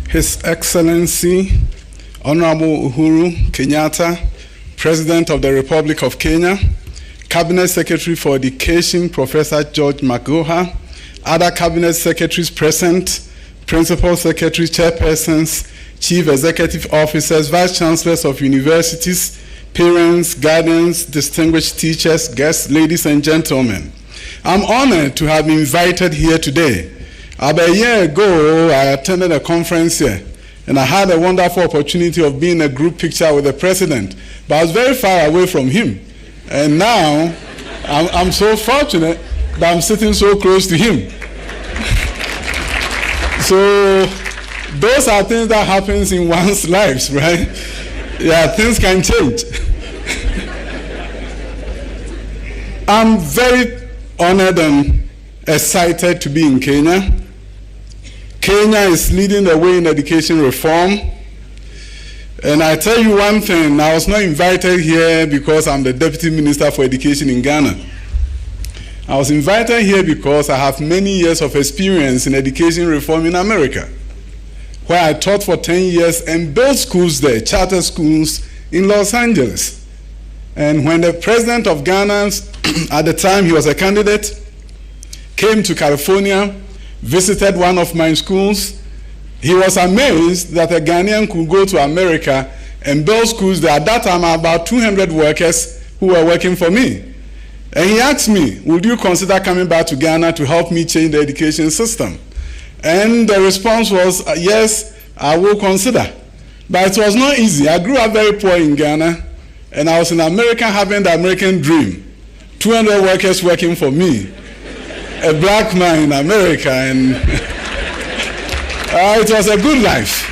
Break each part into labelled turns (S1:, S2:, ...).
S1: His Excellency, Honorable Uhuru Kenyatta, President of the Republic of Kenya, Cabinet Secretary for Education, Professor George Magoha, other Cabinet Secretaries present, Principal Secretaries, Chairpersons, Chief Executive Officers, Vice Chancellors of universities, parents, guardians, distinguished teachers, guests, ladies and gentlemen. I'm honored to have been invited here today. About a year ago, I attended a conference here, and I had a wonderful opportunity of being in a group picture with the president, but I was very far away from him. And now, I'm so fortunate that I'm sitting so close to him. So, those are things that happens in one's lives, right? Yeah, things can change. I'm very honored and excited to be in Kenya. Kenya is leading the way in education reform. And I tell you one thing, I was not invited here because I'm the Deputy Minister for Education in Ghana. I was invited here because I have many years of experience in education reform in America, where I taught for 10 years and built schools there, charter schools in Los Angeles. And when the president of Ghana, at the time he was a candidate, came to California, visited one of my schools, he was amazed that a Ghanaian could go to America and build schools there. At that time, about 200 workers who were working for me. And he asked me, would you consider coming back to Ghana to help me change the education system? And the response was, yes, I will consider. But it was not easy. I grew up very poor in Ghana, and I was in America having the American dream. 200 workers working for me, a black man in America, and it was a good life.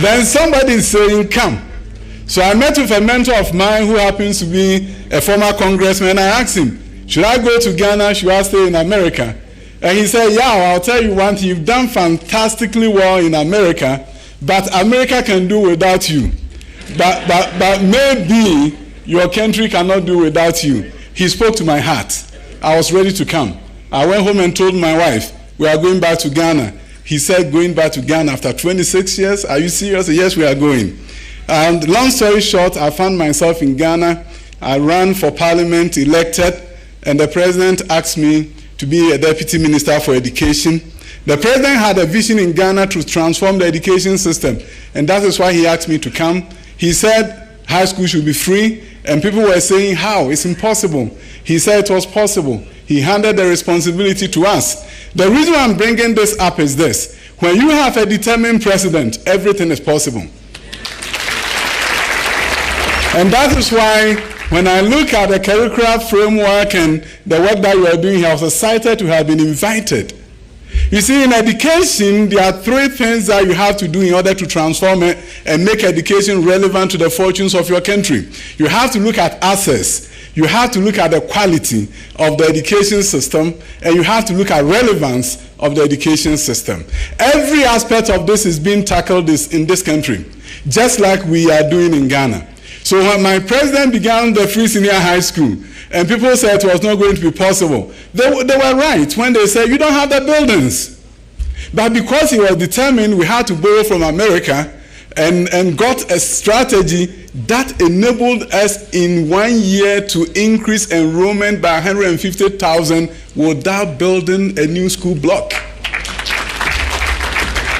S1: Then somebody is saying, come. So I met with a mentor of mine who happens to be a former congressman. I asked him, should I go to Ghana? Should I stay in America? And he said, yeah, I'll tell you one thing, you've done fantastically well in America, but America can do without you. But maybe your country cannot do without you. He spoke to my heart. I was ready to come. I went home and told my wife, we are going back to Ghana. He said, going back to Ghana after 26 years? Are you serious? Yes, we are going. And long story short, I found myself in Ghana. I ran for parliament, elected, and the president asked me to be a deputy minister for education. The president had a vision in Ghana to transform the education system, and that is why he asked me to come. He said high school should be free, and people were saying, how? It's impossible. He said it was possible. He handed the responsibility to us. The reason I'm bringing this up is this. When you have a determined president, everything is possible. And that is why when I look at the curricular framework and the work that you are doing here, I was excited to have been invited. You see, in education, there are three things that you have to do in order to transform it and make education relevant to the fortunes of your country. You have to look at access. You have to look at the quality of the education system, and you have to look at relevance of the education system. Every aspect of this is being tackled in this country, just like we are doing in Ghana. So when my president began the free senior high school, and people said it was not going to be possible, they were right when they said, you don't have the buildings. But because he was determined, we had to borrow from America and got a strategy that enabled us in 1 year to increase enrollment by 150,000 without building a new school block.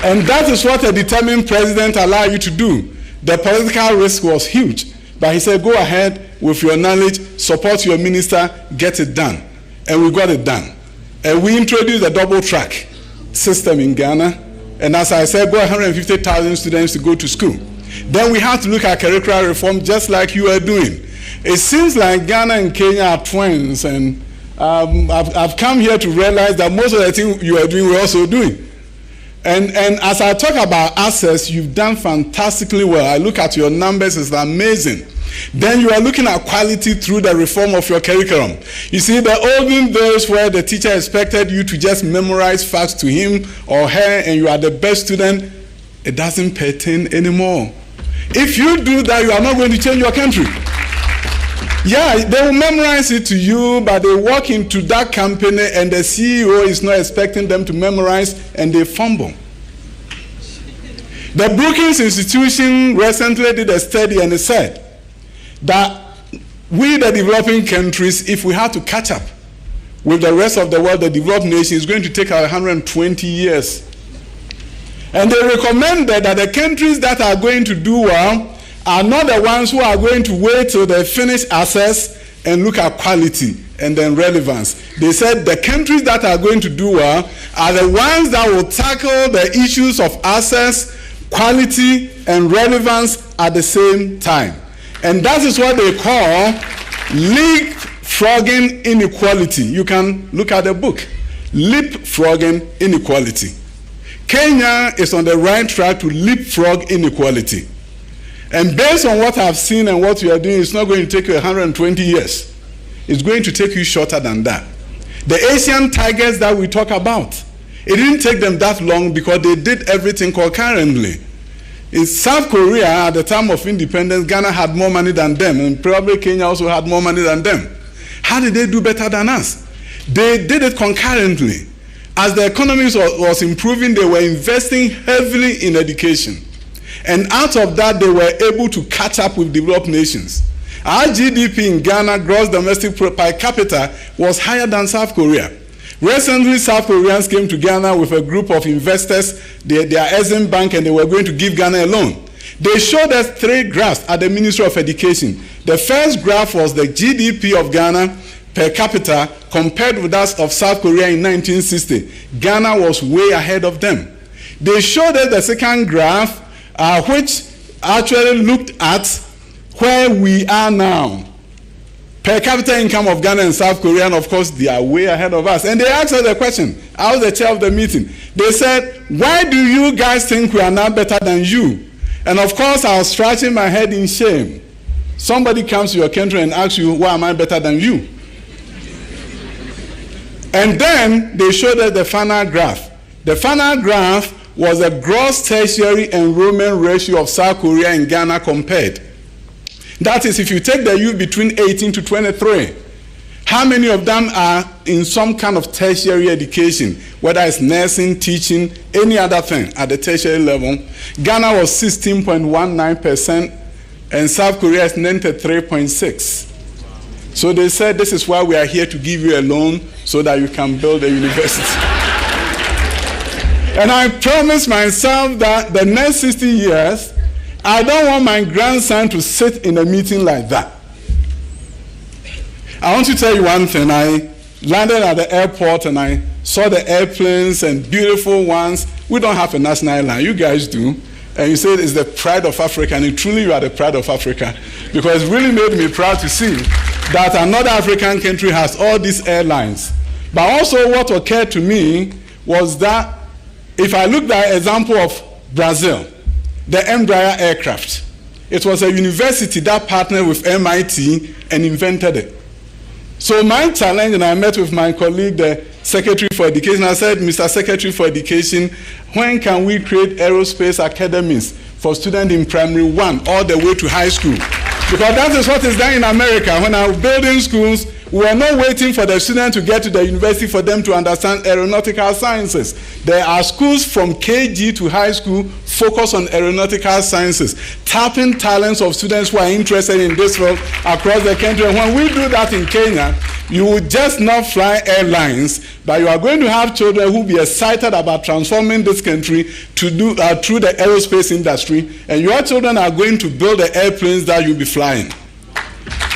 S1: And that is what a determined president allowed you to do. The political risk was huge, but he said, go ahead with your knowledge, support your minister, get it done. And we got it done. And we introduced a double track system in Ghana. And as I said, go 150,000 students to go to school. Then we have to look at curricular reform just like you are doing. It seems like Ghana and Kenya are twins, and I've come here to realize that most of the things you are doing, we're also doing. And as I talk about access, you've done fantastically well. I look at your numbers, it's amazing. Then you are looking at quality through the reform of your curriculum. You see, the olden days where the teacher expected you to just memorize facts to him or her and you are the best student, it doesn't pertain anymore. If you do that, you are not going to change your country. Yeah, they will memorize it to you, but they walk into that company and the CEO is not expecting them to memorize and they fumble. The Brookings Institution recently did a study, and it said that we, the developing countries, if we had to catch up with the rest of the world, the developed nations, it's going to take 120 years. And they recommended that the countries that are going to do well are not the ones who are going to wait till they finish access and look at quality and then relevance. They said the countries that are going to do well are the ones that will tackle the issues of access, quality, and relevance at the same time. And that is what they call leapfrogging inequality. You can look at the book, Leapfrogging Inequality. Kenya is on the right track to leapfrog inequality. And based on what I've seen and what we are doing, it's not going to take you 120 years. It's going to take you shorter than that. The Asian tigers that we talk about, it didn't take them that long because they did everything concurrently. In South Korea, at the time of independence, Ghana had more money than them, and probably Kenya also had more money than them. How did they do better than us? They did it concurrently. As the economy was improving, they were investing heavily in education. And out of that, they were able to catch up with developed nations. Our GDP in Ghana, gross domestic per capita, was higher than South Korea. Recently, South Koreans came to Ghana with a group of investors, their Exim Bank, and they were going to give Ghana a loan. They showed us 3 graphs at the Ministry of Education. The first graph was the GDP of Ghana per capita compared with that of South Korea in 1960. Ghana was way ahead of them. They showed us the second graph, which actually looked at where we are now. Per capita income of Ghana and South Korea, and of course, they are way ahead of us. And they asked us the question. I was the chair of the meeting. They said, why do you guys think we are now better than you? And of course, I was scratching my head in shame. Somebody comes to your country and asks you, why am I better than you? And then they showed us the final graph. The final graph was a gross tertiary enrollment ratio of South Korea and Ghana compared. That is, if you take the youth between 18 to 23, how many of them are in some kind of tertiary education, whether it's nursing, teaching, any other thing at the tertiary level? Ghana was 16.19%, and South Korea is 93.6%. So they said, this is why we are here to give you a loan so that you can build a university. And I promised myself that the next 60 years, I don't want my grandson to sit in a meeting like that. I want to tell you one thing. I landed at the airport and I saw the airplanes and beautiful ones. We don't have a national airline. You guys do. And you say it's the pride of Africa, and truly you are the pride of Africa, because it really made me proud to see that another African country has all these airlines. But also what occurred to me was that if I look at the example of Brazil, the Embraer aircraft, it was a university that partnered with MIT and invented it. So my challenge, and I met with my colleague, the Secretary for Education, I said, Mr. Secretary for Education, when can we create aerospace academies for students in primary 1 all the way to high school? Because that is what is done in America. When I was building schools, we are not waiting for the students to get to the university for them to understand aeronautical sciences. There are schools from KG to high school focused on aeronautical sciences, tapping talents of students who are interested in this field across the country. And when we do that in Kenya, you will just not fly airlines, but you are going to have children who will be excited about transforming this country to do through the aerospace industry, and your children are going to build the airplanes that you'll be flying.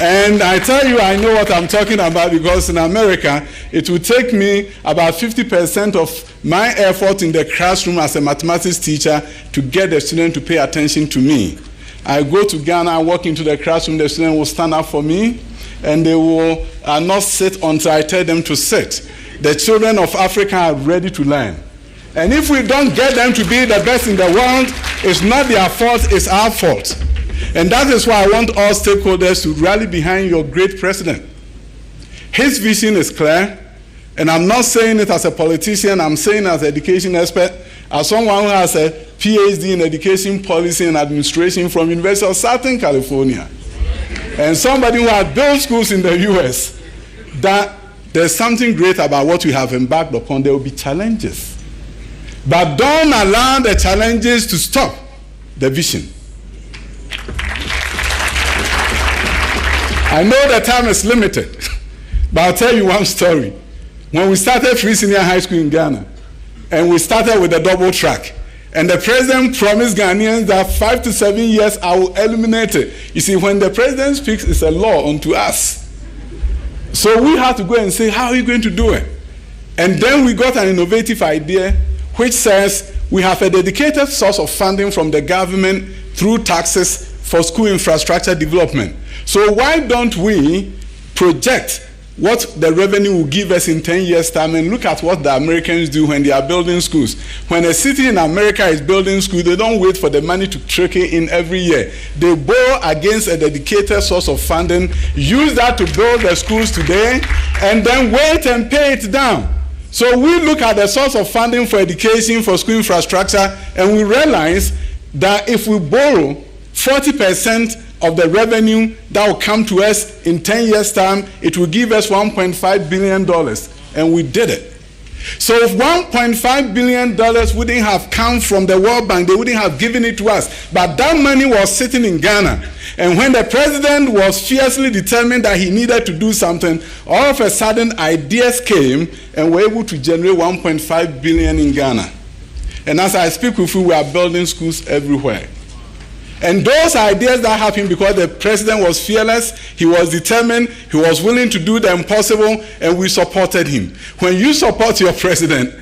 S1: And I tell you, I know what I'm talking about, because in America, it will take me about 50% of my effort in the classroom as a mathematics teacher to get the student to pay attention to me. I go to Ghana, I walk into the classroom, the student will stand up for me, and they will not sit until I tell them to sit. The children of Africa are ready to learn. And if we don't get them to be the best in the world, it's not their fault, it's our fault. And that is why I want all stakeholders to rally behind your great president. His vision is clear, and I'm not saying it as a politician, I'm saying it as an education expert, as someone who has a PhD in education policy and administration from University of Southern California, and somebody who has built schools in the US, that there's something great about what we have embarked upon. There will be challenges. But don't allow the challenges to stop the vision. I know the time is limited, but I'll tell you one story. When we started Free Senior High School in Ghana, and we started with a double track, and the president promised Ghanaians that 5 to 7 years I will eliminate it. You see, when the president speaks, it's a law unto us. So we have to go and say, how are you going to do it? And then we got an innovative idea which says we have a dedicated source of funding from the government through taxes for school infrastructure development. So why don't we project what the revenue will give us in 10 years' time and look at what the Americans do when they are building schools. When a city in America is building schools, they don't wait for the money to trickle in every year. They borrow against a dedicated source of funding, use that to build the schools today, and then wait and pay it down. So we look at the source of funding for education, for school infrastructure, and we realize that if we borrow 40% of the revenue that will come to us in 10 years' time, it will give us $1.5 billion. And we did it. So if $1.5 billion wouldn't have come from the World Bank, they wouldn't have given it to us. But that money was sitting in Ghana. And when the president was fiercely determined that he needed to do something, all of a sudden ideas came and were able to generate $1.5 billion in Ghana. And as I speak with you, we are building schools everywhere. And those ideas that happened because the president was fearless, he was determined, he was willing to do the impossible, and we supported him. When you support your president,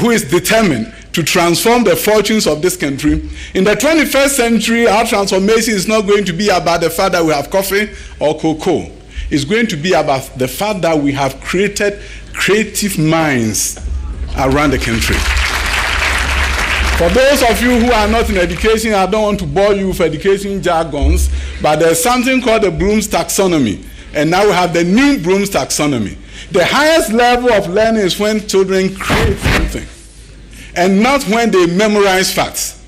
S1: who is determined to transform the fortunes of this country, in the 21st century, our transformation is not going to be about the fact that we have coffee or cocoa. It's going to be about the fact that we have created creative minds around the country. For those of you who are not in education, I don't want to bore you with education jargons, but there's something called the Bloom's taxonomy. And now we have the new Bloom's taxonomy. The highest level of learning is when children create something, and not when they memorize facts.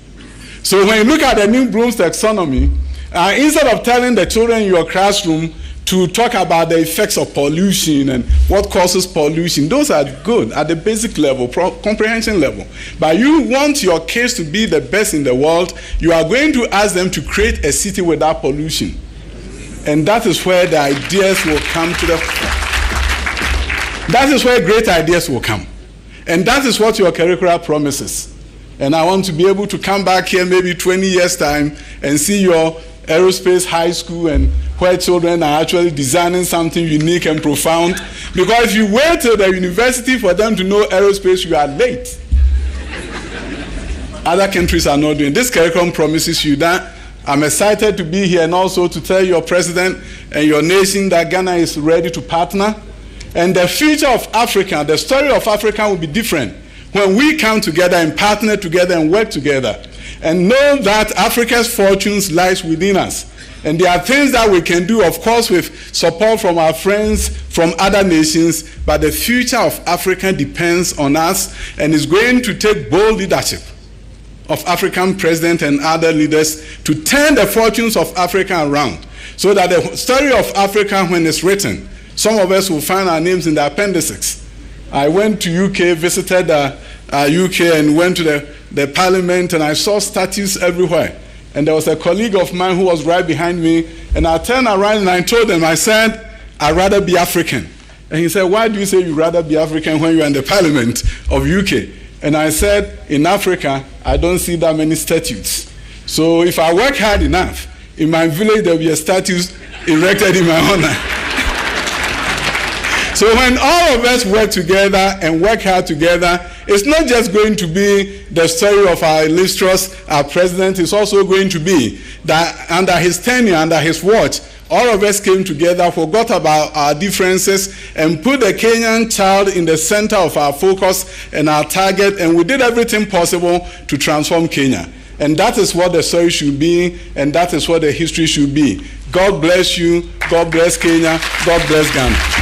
S1: So when you look at the new Bloom's taxonomy, instead of telling the children in your classroom to talk about the effects of pollution and what causes pollution, those are good at the basic level, comprehension level. But you want your kids to be the best in the world, you are going to ask them to create a city without pollution. And that is where the ideas will come to the front. That is where great ideas will come. And that is what your curricula promises. And I want to be able to come back here maybe 20 years' time and see your aerospace high school and where children are actually designing something unique and profound. Because if you wait till the university for them to know aerospace, you are late. Other countries are not doing. This curriculum promises you that. I'm excited to be here and also to tell your president and your nation that Ghana is ready to partner. And the future of Africa, the story of Africa will be different when we come together and partner together and work together and know that Africa's fortunes lies within us. And there are things that we can do, of course, with support from our friends from other nations, but the future of Africa depends on us and is going to take bold leadership of African presidents and other leaders to turn the fortunes of Africa around so that the story of Africa, when it's written, some of us will find our names in the appendices. I went to UK, visited UK and went to the parliament, and I saw statues everywhere. And there was a colleague of mine who was right behind me, and I turned around and I told him, I said, I'd rather be African. And he said, why do you say you'd rather be African when you're in the parliament of UK? And I said, in Africa, I don't see that many statues. So if I work hard enough, in my village there will be a statue erected in my honor. So when all of us work together and work hard together, it's not just going to be the story of our illustrious president, it's also going to be that under his tenure, under his watch, all of us came together, forgot about our differences, and put the Kenyan child in the center of our focus and our target, and we did everything possible to transform Kenya. And that is what the story should be, and that is what the history should be. God bless you, God bless Kenya, God bless Ghana.